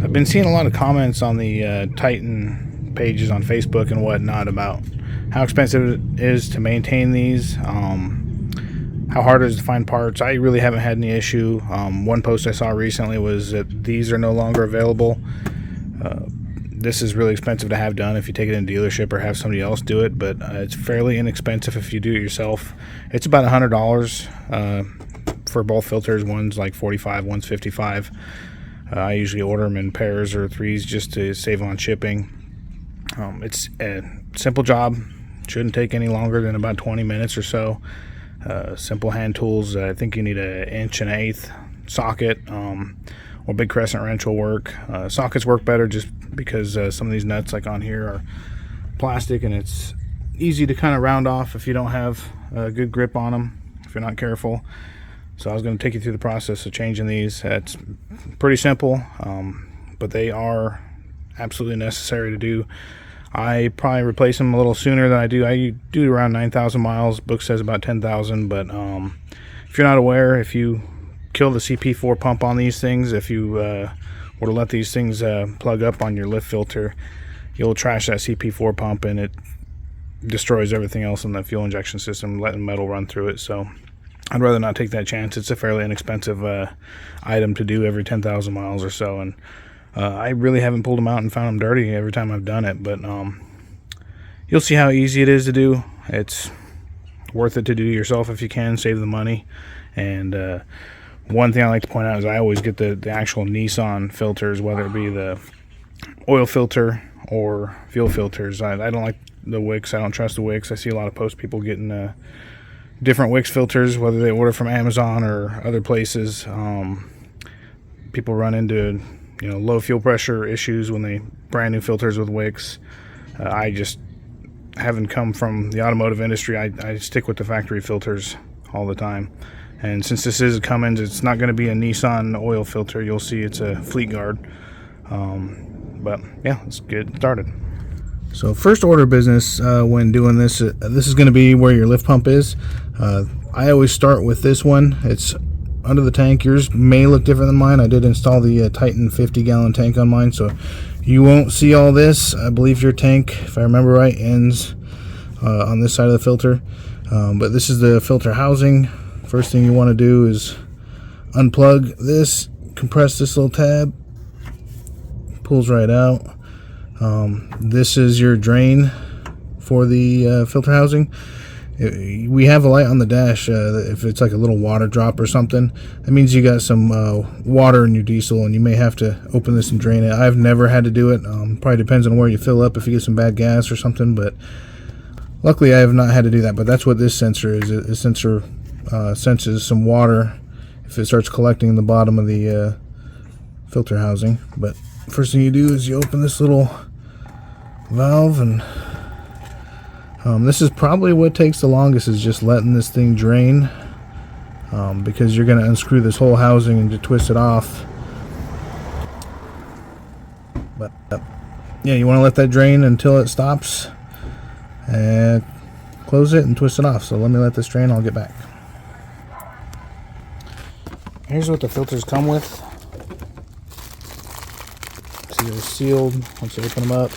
I've been seeing a lot of comments on the Titan pages on Facebook and whatnot about how expensive it is to maintain these, how hard it is to find parts. I really haven't had any issue. One post I saw recently was that these are no longer available. This is really expensive to have done if you take it in a dealership or have somebody else do it, but it's fairly inexpensive if you do it yourself. It's about $100 for both filters. One's like $45, one's $55. I usually order them in pairs or threes just to save on shipping. It's a simple job. Shouldn't take any longer than about 20 minutes or so. Simple hand tools. I think you need an 1.8" socket, or big crescent wrench will work. Sockets work better just because some of these nuts like on here are plastic, and it's easy to kind of round off if you don't have a good grip on them, if you're not careful. So I was going to take you through the process of changing these. It's pretty simple, but they are absolutely necessary to do. I probably replace them a little sooner than I do. I do around 9,000 miles. Book says about 10,000, but if you're not aware, if you kill the CP4 pump on these things, if you were to let these things plug up on your lift filter, you'll trash that CP4 pump, and it destroys everything else in the fuel injection system, letting metal run through it. So I'd rather not take that chance. It's a fairly inexpensive item to do every 10,000 miles or so, and I really haven't pulled them out and found them dirty every time I've done it, but you'll see how easy it is to do. It's worth it to do yourself if you can, save the money. And one thing I like to point out is I always get the actual Nissan filters, whether it be the oil filter or fuel filters. I don't like the wicks. I don't trust the wicks. I see a lot of post people getting different wicks filters, whether they order from Amazon or other places. People run into low fuel pressure issues when they brand new filters with wicks. I just haven't come from the automotive industry. I stick with the factory filters all the time. And since this is a Cummins, it's not going to be a Nissan oil filter. You'll see it's a Fleet Guard. But yeah, let's get started. So first order of business when doing this, this is going to be where your lift pump is. I always start with this one. It's under the tank. Yours may look different than mine. I did install the Titan 50-gallon tank on mine, so you won't see all this. I believe your tank, if I remember right, ends on this side of the filter. But this is the filter housing. First thing you want to do is unplug this, compress this little tab, pulls right out. This is your drain for the filter housing. We have a light on the dash. If it's like a little water drop or something, that means you got some water in your diesel, and you may have to open this and drain it. I've never had to do it. Probably depends on where you fill up, if you get some bad gas or something, but luckily I have not had to do that. But that's what this sensor is. This sensor senses some water if it starts collecting in the bottom of the filter housing. But first thing you do is you open this little valve, and this is probably what takes the longest, is just letting this thing drain, because you're going to unscrew this whole housing and to twist it off. But yeah, you want to let that drain until it stops, and close it and twist it off. So let me let this drain. I'll get back. Here's what the filters come with. See, they're sealed. Once you open them up,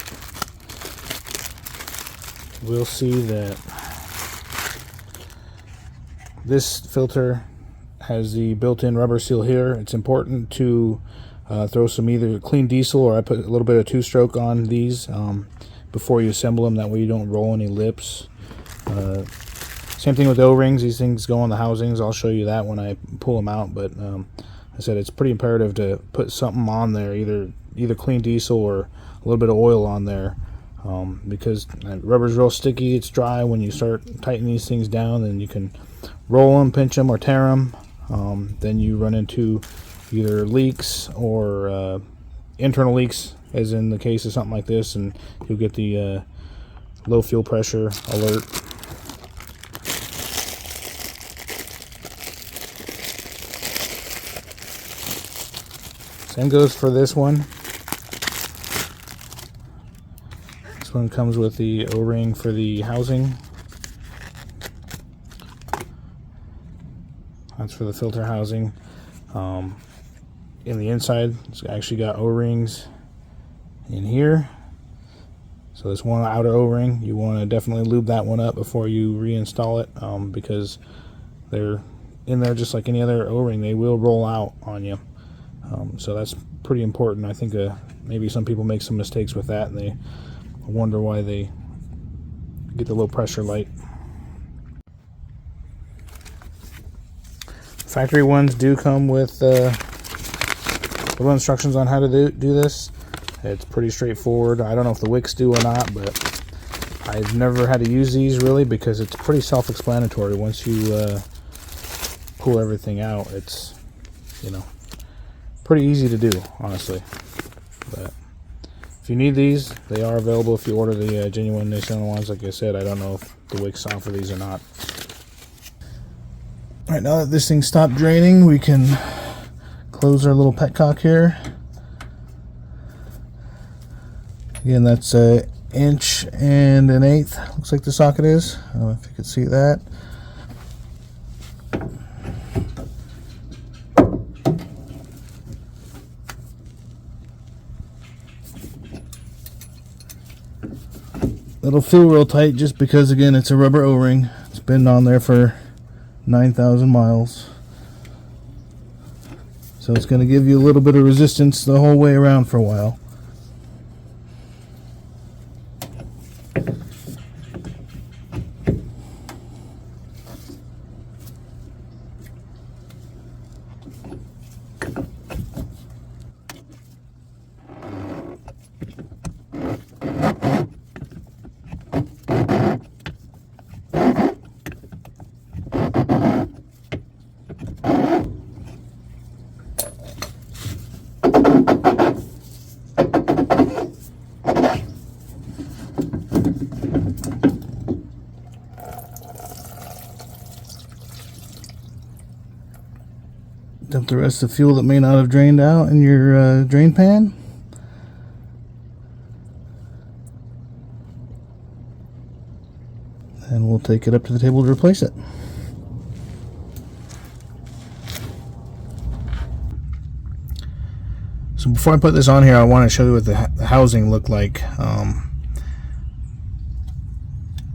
we'll see that this filter has the built-in rubber seal here. It's important to throw some either clean diesel, or I put a little bit of two-stroke on these before you assemble them. That way you don't roll any lips. Same thing with O-rings. These things go on the housings. I'll show you that when I pull them out. But I said it's pretty imperative to put something on there, either clean diesel or a little bit of oil on there, because rubber's real sticky. It's dry. When you start tightening these things down, then you can roll them, pinch them, or tear them. Then you run into either leaks or internal leaks, as in the case of something like this, and you'll get the low fuel pressure alert. Same goes for this one. This one comes with the O-ring for the housing. That's for the filter housing. in the inside. It's actually got O-rings in here. So this one outer O-ring, you want to definitely lube that one up before you reinstall it, because they're in there just like any other O-ring. They will roll out on you. So that's pretty important. I think maybe some people make some mistakes with that, and they wonder why they get the low pressure light. Factory ones do come with little instructions on how to do this. It's pretty straightforward. I don't know if the wicks do or not, but I've never had to use these really, because it's pretty self-explanatory. Once you pull everything out, it's, pretty easy to do, honestly. But if you need these, they are available if you order the genuine Nissan ones. Like I said, I don't know if the wicks offer these or not. Alright, now that this thing stopped draining, we can close our little petcock here. Again, that's an 1 1/8. Looks like the socket is. I don't know if you can see that. It'll feel real tight just because, again, it's a rubber O-ring. It's been on there for 9,000 miles. So it's going to give you a little bit of resistance the whole way around for a while. Dump the rest of the fuel that may not have drained out in your drain pan. And we'll take it up to the table to replace it. So before I put this on here, I want to show you what the housing looked like.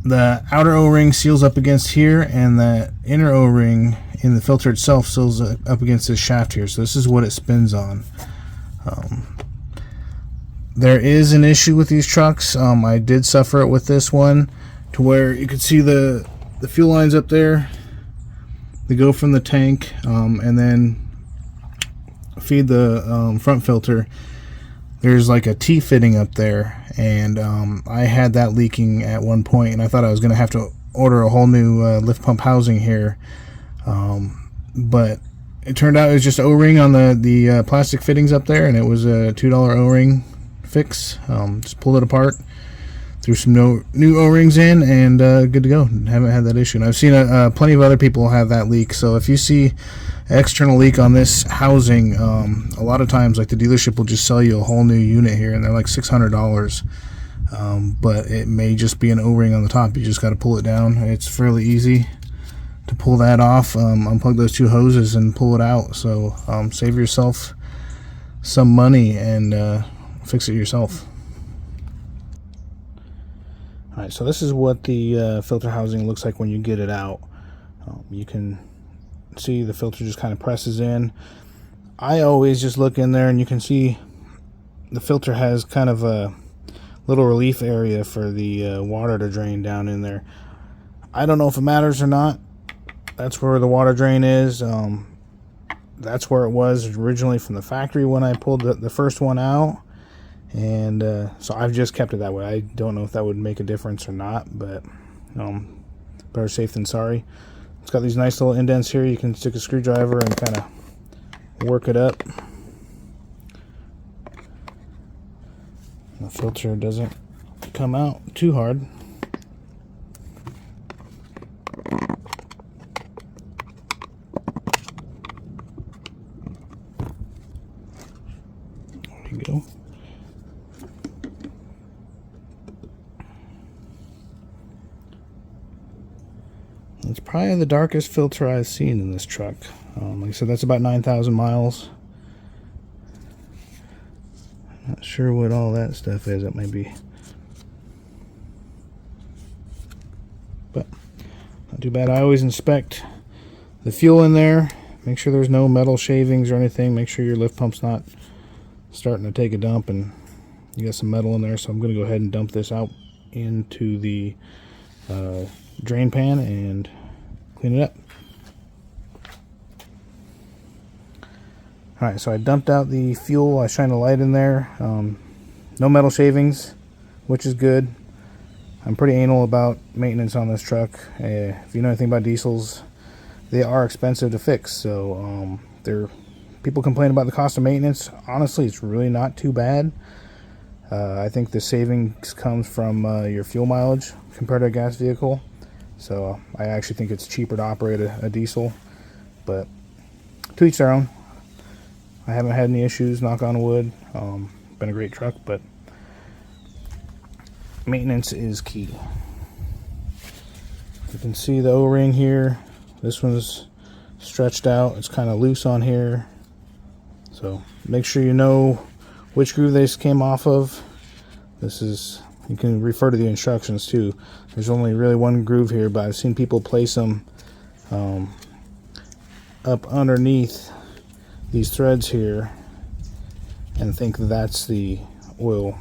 The outer O-ring seals up against here, and the inner O-ring in the filter itself seals up against this shaft here. So this is what it spins on. There is an issue with these trucks. I did suffer it with this one, to where you can see the fuel lines up there. They go from the tank and then feed the front filter. There's like a T-fitting up there, and I had that leaking at one point, and I thought I was going to have to order a whole new lift pump housing here. But it turned out it was just O-ring on the plastic fittings up there, and it was a $2 O-ring fix. Just pulled it apart, threw some new O-rings in, and good to go. Haven't had that issue. And I've seen plenty of other people have that leak. So if you see an external leak on this housing, a lot of times, like, the dealership will just sell you a whole new unit here, and they're like $600. But it may just be an O-ring on the top. You just got to pull it down. It's fairly easy to pull that off. Unplug those two hoses and pull it out. So save yourself some money and fix it yourself. Alright, so this is what the filter housing looks like when you get it out. You can see the filter just kind of presses in. I always just look in there, and you can see the filter has kind of a little relief area for the water to drain down in there. I don't know if it matters or not. That's where the water drain is. That's where it was originally from the factory when I pulled the first one out. And so I've just kept it that way. I don't know if that would make a difference or not, but better safe than sorry. It's got these nice little indents here. You can stick a screwdriver and kind of work it up. The filter doesn't come out too hard. There you go. It's probably the darkest filter I've seen in this truck. Like I said, that's about 9,000 miles. Not sure what all that stuff is. It might be, but not too bad. I always inspect the fuel in there, make sure there's no metal shavings or anything. Make sure your lift pump's not starting to take a dump and you got some metal in there. So I'm going to go ahead and dump this out into the drain pan and clean it up. Alright, so I dumped out the fuel. I shined a light in there. No metal shavings, which is good. I'm pretty anal about maintenance on this truck. If you know anything about diesels, they are expensive to fix. So people complain about the cost of maintenance. Honestly, it's really not too bad. I think the savings comes from your fuel mileage compared to a gas vehicle. So I actually think it's cheaper to operate a diesel. But to each their own. I haven't had any issues, knock on wood. Been a great truck, but maintenance is key. You can see the O-ring here. This one's stretched out. It's kind of loose on here. So make sure you know which groove they came off of. This is, you can refer to the instructions too. There's only really one groove here, but I've seen people place them up underneath these threads here and think that's the oil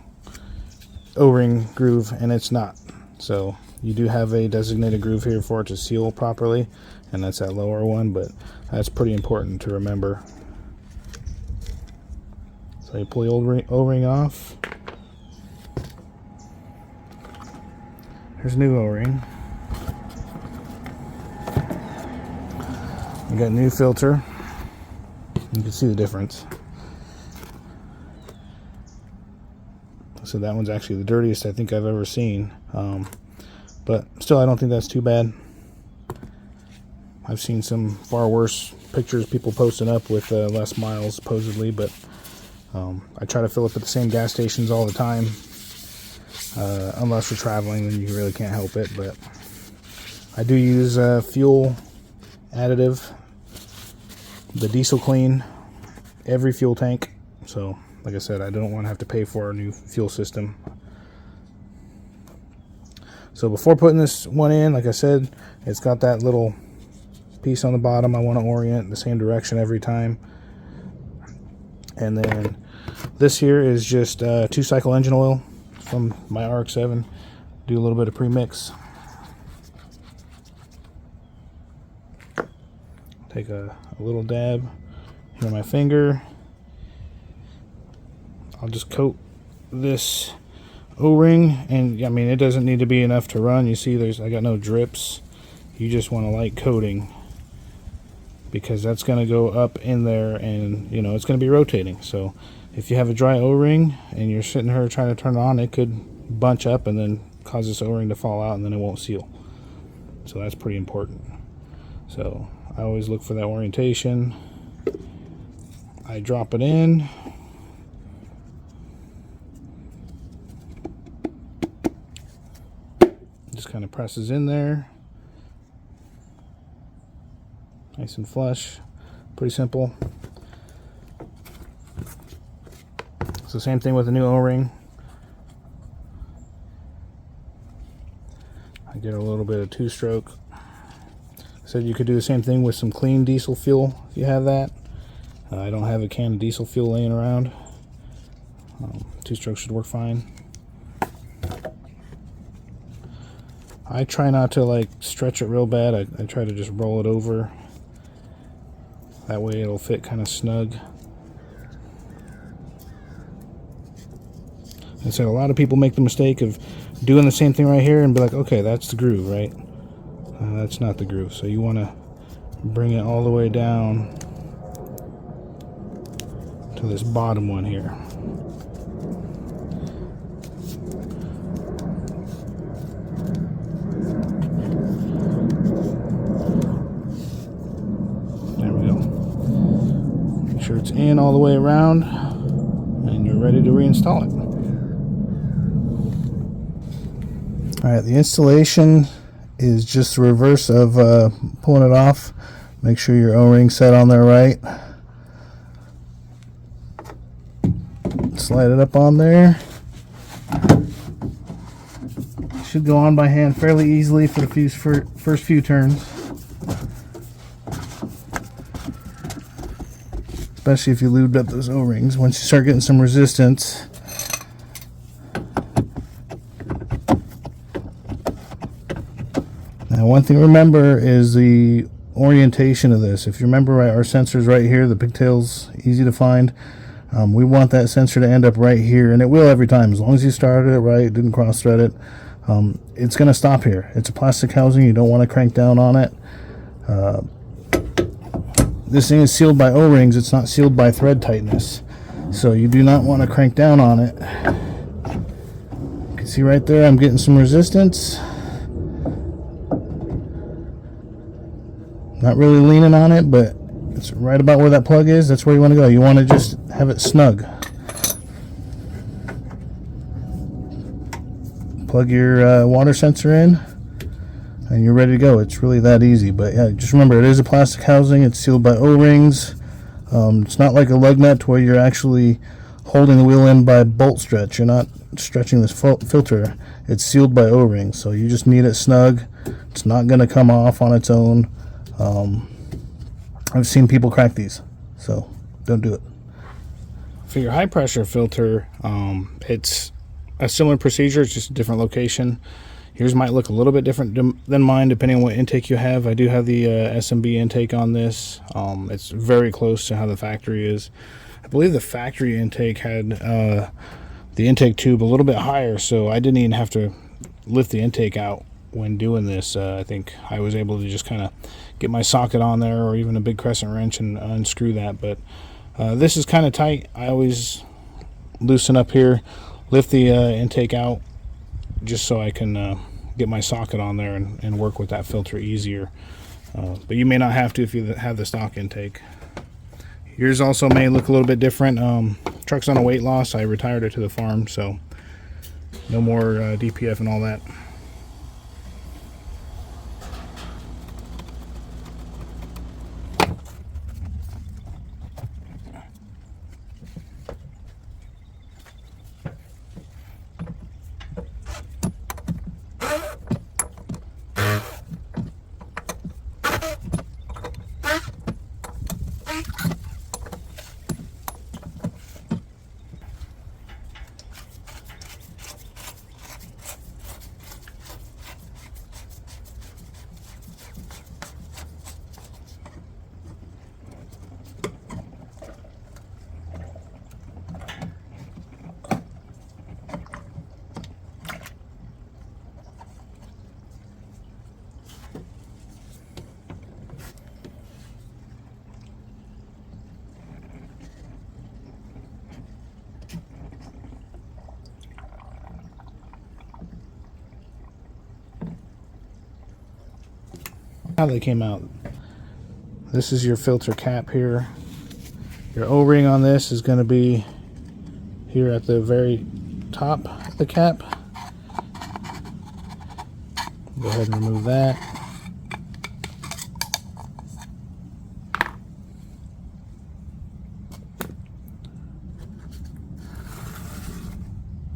O-ring groove, and it's not. So you do have a designated groove here for it to seal properly, and that's that lower one, but that's pretty important to remember. So you pull the old O-ring off. There's new O-ring. You got new filter. You can see the difference. So that one's actually the dirtiest I think I've ever seen. But still, I don't think that's too bad. I've seen some far worse pictures people posting up with less miles supposedly, but I try to fill up at the same gas stations all the time. Unless you're traveling, then you really can't help it. But I do use fuel additive, the diesel clean, every fuel tank. So like I said, I don't want to have to pay for a new fuel system. So before putting this one in, like I said, it's got that little piece on the bottom. I want to orient the same direction every time. And then this here is just 2-cycle engine oil from my RX-7. Do a little bit of pre-mix. Take a little dab here on my finger. I'll just coat this O-ring, and I mean, it doesn't need to be enough to run. You see, I got no drips. You just want a light coating, because that's going to go up in there, and you know it's going to be rotating. So if you have a dry O-ring and you're sitting here trying to turn it on, it could bunch up and then cause this O-ring to fall out, and then it won't seal. So that's pretty important. So I always look for that orientation. I drop it in. Just kind of presses in there. Nice and flush. Pretty simple. So same thing with the new O-ring. I get a little bit of 2-stroke. So you could do the same thing with some clean diesel fuel if you have that. I don't have a can of diesel fuel laying around. 2-stroke should work fine. I try not to like stretch it real bad. I try to just roll it over. That way it'll fit kind of snug. I said a lot of people make the mistake of doing the same thing right here and be like, okay, that's the groove, right? That's not the groove. So you want to bring it all the way down to this bottom one here. There we go. Make sure it's in all the way around, and you're ready to reinstall it. Alright, the installation is just the reverse of pulling it off. Make sure your O-ring's set on there right. slide it up on there. Should go on by hand fairly easily for the first few turns. Especially if you lubed up those O-rings. Once you start getting some resistance, now one thing to remember is the orientation of this. If you remember right, our sensor's right here, the pigtail's easy to find. We want that sensor to end up right here, and it will every time, as long as you started it right, didn't cross thread it. It's going to stop here. It's a plastic housing, you don't want to crank down on it. This thing is sealed by O-rings, it's not sealed by thread tightness, so you do not want to crank down on it. You can see right there I'm getting some resistance. Not really leaning on it, but it's right about where that plug is. That's where you want to go. You want to just have it snug. Plug your water sensor in and you're ready to go. It's really that easy. But yeah, just remember, it is a plastic housing. It's sealed by O-rings. It's not like a lug nut where you're actually holding the wheel in by bolt stretch. You're not stretching this filter. It's sealed by O-rings, so you just need it snug. It's not going to come off on its own. I've seen people crack these, so don't do it. For your high pressure filter, it's a similar procedure, it's just a different location. Yours might look a little bit different than mine depending on what intake you have. I do have the SMB intake on this. It's very close to how the factory is. I believe the factory intake had the intake tube a little bit higher, so I didn't even have to lift the intake out when doing this. I think I was able to just kind of get my socket on there, or even a big crescent wrench, and unscrew that. But this is kind of tight. I always loosen up here, lift the intake out, just so I can get my socket on there and work with that filter easier. But you may not have to if you have the stock intake. Yours also may look a little bit different. Truck's on a weight loss. I retired it to the farm, so no more DPF and all that. How they came out. This is your filter cap here. Your O-ring on this is going to be here at the very top of the cap. Go ahead and remove that.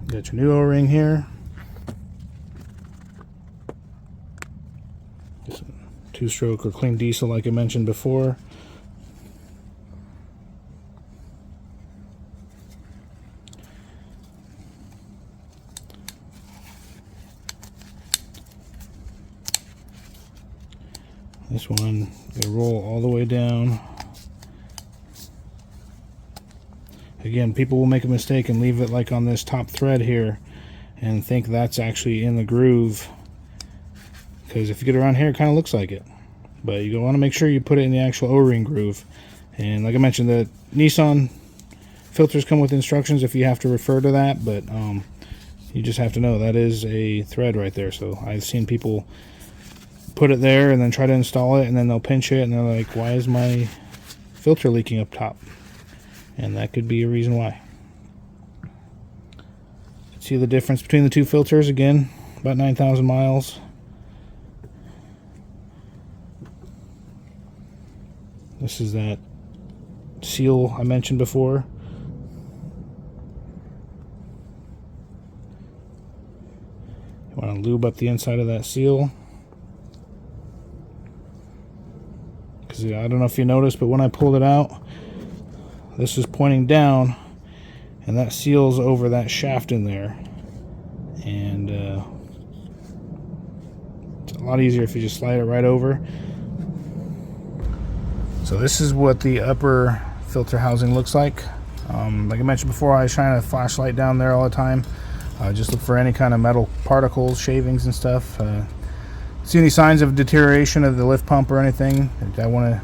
Got your new O-ring here. Two-stroke or clean diesel, like I mentioned before. This one, they roll all the way down. Again, people will make a mistake and leave it like on this top thread here and think that's actually in the groove, because if you get around here, it kind of looks like it. But you want to make sure you put it in the actual O-ring groove. And like I mentioned, the Nissan filters come with instructions if you have to refer to that, but you just have to know that is a thread right there. So I've seen people put it there and then try to install it, and then they'll pinch it and they're like, why is my filter leaking up top? And that could be a reason why. See the difference between the two filters? Again, about 9,000 miles. This is that seal I mentioned before. You want to lube up the inside of that seal. Because I don't know if you noticed, but when I pulled it out, this is pointing down, and that seals over that shaft in there. And it's a lot easier if you just slide it right over. So this is what the upper filter housing looks like. Like I mentioned before, I shine a flashlight down there all the time. Just look for any kind of metal particles, shavings and stuff. See any signs of deterioration of the lift pump or anything. I want to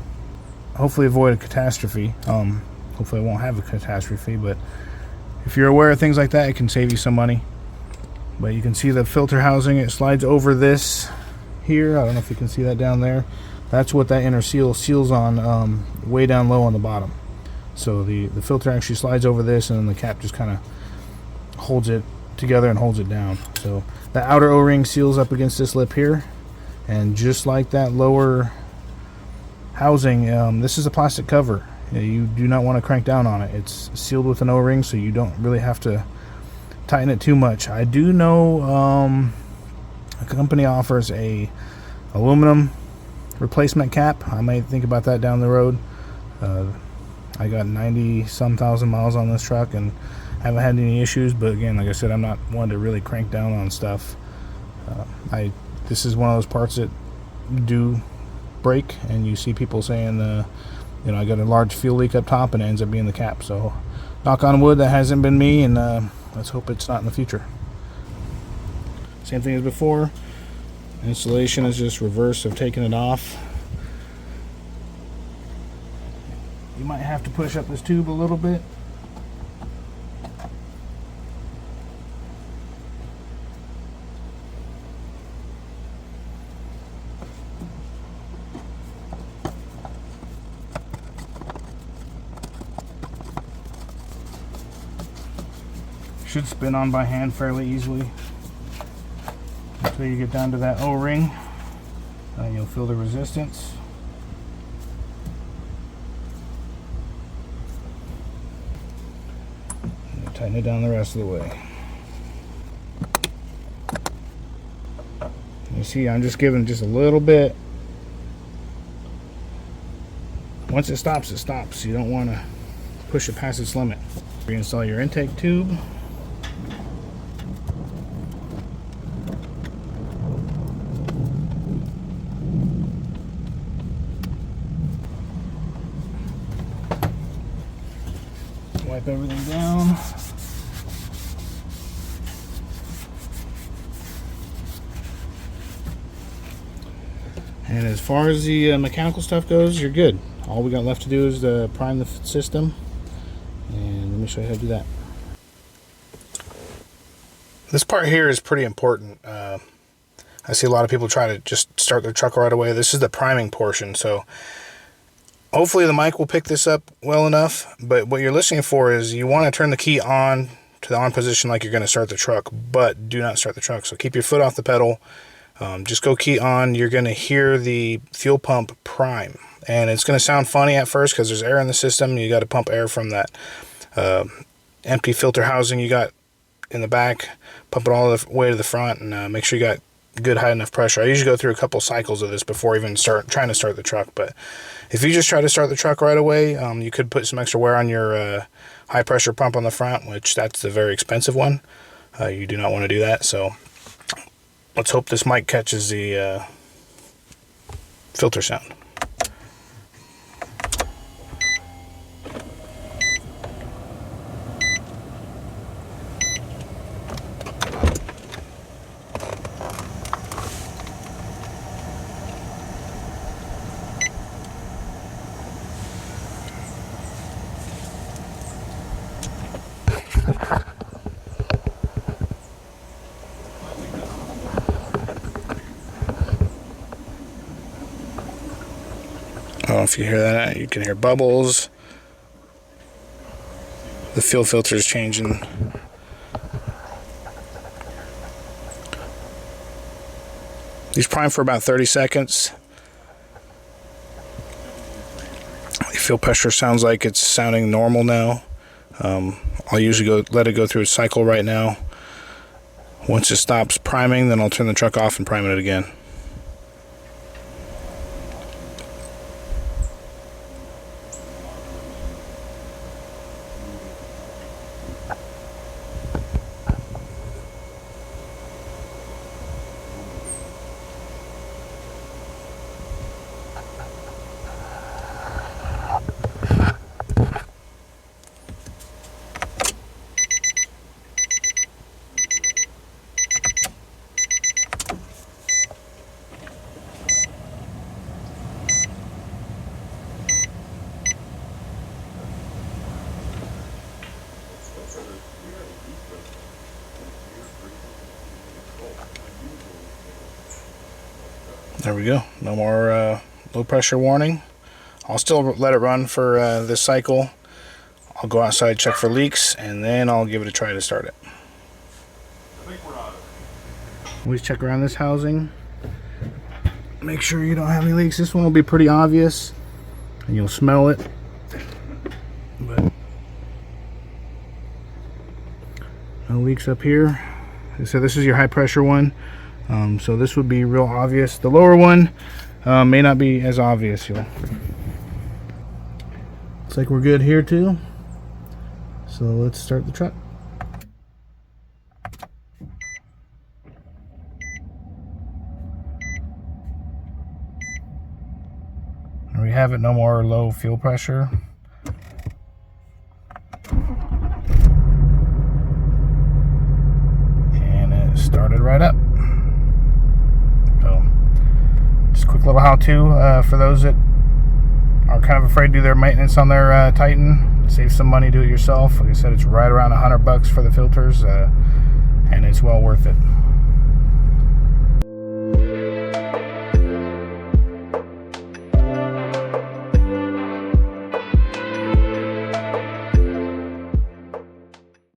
hopefully avoid a catastrophe. Hopefully I won't have a catastrophe, but if you're aware of things like that, it can save you some money. But you can see the filter housing, it slides over this here. I don't know if you can see that down there. That's what that inner seal seals on, way down low on the bottom. So the filter actually slides over this, and then the cap just kind of holds it together and holds it down. So the outer O-ring seals up against this lip here, and just like that lower housing, this is a plastic cover. You do not want to crank down on it. It's sealed with an O-ring, so you don't really have to tighten it too much. I do know a company offers a aluminum replacement cap. I might think about that down the road. I got 90-some thousand miles on this truck and haven't had any issues, but again, like I said, I'm not one to really crank down on stuff. This is one of those parts that do break, and you see people saying, you know, I got a large fuel leak up top, and it ends up being the cap. So knock on wood, that hasn't been me, and let's hope it's not in the future. Same thing as before. Installation is just reverse of taking it off. You might have to push up this tube a little bit. Should spin on by hand fairly easily until you get down to that O-ring, and you'll feel the resistance. And tighten it down the rest of the way. You see, I'm just giving just a little bit. Once it stops, it stops. You don't want to push it past its limit. Reinstall your intake tube. Wipe everything down. And as far as the mechanical stuff goes, you're good. All we got left to do is prime the system, and let me show you how to do that. This part here is pretty important. I see a lot of people try to just start their truck right away. This is the priming portion, so hopefully the mic will pick this up well enough, but what you're listening for is you want to turn the key on to the on position like you're going to start the truck, but do not start the truck. So keep your foot off the pedal. Just go key on. You're going to hear the fuel pump prime, and it's going to sound funny at first because there's air in the system. You got to pump air from that empty filter housing you got in the back, pump it all the way to the front, and make sure you got good high enough pressure. I usually go through a couple cycles of this before even trying to start the truck, but if you just try to start the truck right away, you could put some extra wear on your high pressure pump on the front, which that's the very expensive one. You do not want to do that. So let's hope this mic catches the filter sound. I don't know if you hear that. You can hear bubbles. The fuel filter is changing. These prime for about 30 seconds. The fuel pressure sounds like it's sounding normal now. I'll usually let it go through a cycle right now. Once it stops priming, then I'll turn the truck off and prime it again. There we go. No more low pressure warning. I'll still let it run for this cycle. I'll go outside, check for leaks, and then I'll give it a try to start it. Always check around this housing. Make sure you don't have any leaks. This one will be pretty obvious, and you'll smell it. But no leaks up here. So this is your high pressure one. So this would be real obvious. The lower one may not be as obvious. Looks like we're good here too. So let's start the truck. There we have it. No more low fuel pressure. And it started right up. Quick little how-to for those that are kind of afraid to do their maintenance on their Titan. Save some money, do it yourself. Like I said, it's right around $100 for the filters, and it's well worth it.